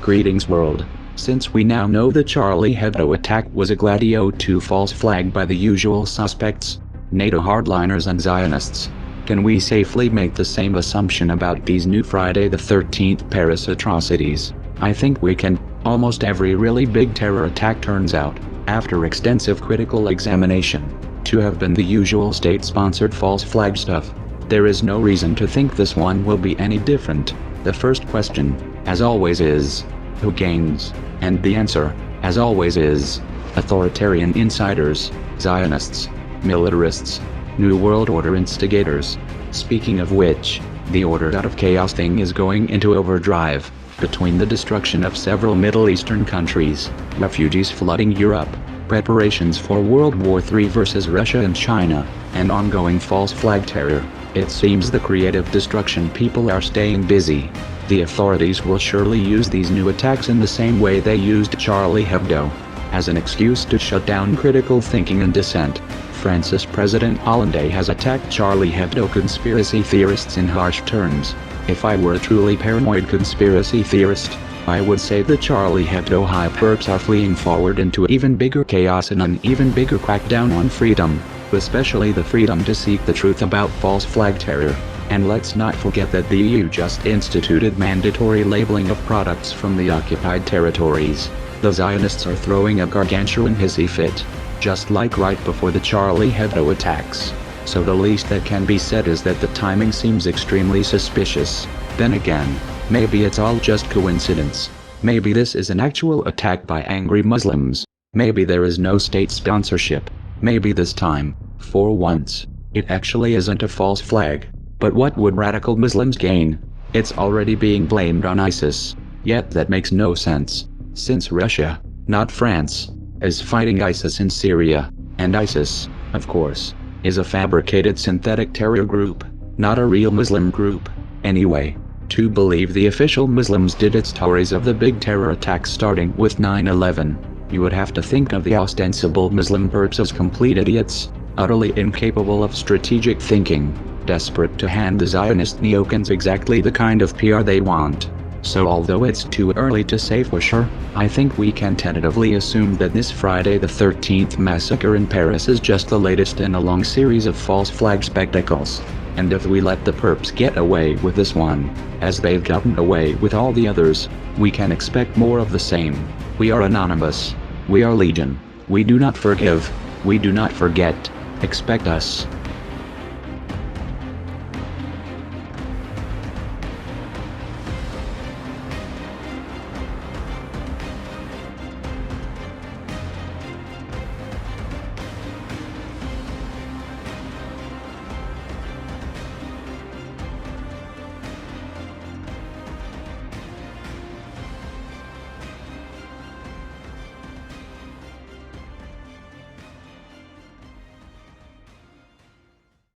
Greetings world. Since we now know the Charlie Hebdo attack was a Gladio 2 false flag by the usual suspects, NATO hardliners and Zionists, can we safely make the same assumption about these new Friday the 13th Paris atrocities? I think we can. Almost every really big terror attack turns out, after extensive critical examination, to have been the usual state-sponsored false flag stuff. There is no reason to think this one will be any different. The first question, as always, is, who gains? And the answer, as always, is authoritarian insiders, Zionists, militarists, New World Order instigators. Speaking of which, the ordered out of chaos thing is going into overdrive. Between the destruction of several Middle Eastern countries, refugees flooding Europe, preparations for World War III versus Russia and China, and ongoing false flag terror, it seems the creative destruction people are staying busy. The authorities will surely use these new attacks in the same way they used Charlie Hebdo, as an excuse to shut down critical thinking and dissent. France's President Hollande has attacked Charlie Hebdo conspiracy theorists in harsh terms. If I were a truly paranoid conspiracy theorist, I would say the Charlie Hebdo hyperps are fleeing forward into even bigger chaos and an even bigger crackdown on freedom, especially the freedom to seek the truth about false flag terror. And let's not forget that the EU just instituted mandatory labeling of products from the occupied territories. The Zionists are throwing a gargantuan hissy fit, just like right before the Charlie Hebdo attacks. So the least that can be said is that the timing seems extremely suspicious. Then again, maybe it's all just coincidence. Maybe this is an actual attack by angry Muslims. Maybe there is no state sponsorship. Maybe this time, for once, it actually isn't a false flag. But what would radical Muslims gain? It's already being blamed on ISIS. Yet that makes no sense, since Russia, not France, is fighting ISIS in Syria. And ISIS, of course, is a fabricated synthetic terror group, not a real Muslim group. Anyway, to believe the official Muslims did its stories of the big terror attacks starting with 9/11, you would have to think of the ostensible Muslim perps as complete idiots, utterly incapable of strategic thinking, desperate to hand the Zionist neocons exactly the kind of PR they want. So although it's too early to say for sure, I think we can tentatively assume that this Friday the 13th massacre in Paris is just the latest in a long series of false flag spectacles. And if we let the perps get away with this one, as they've gotten away with all the others, we can expect more of the same. We are anonymous. We are legion. We do not forgive. We do not forget. Expect us.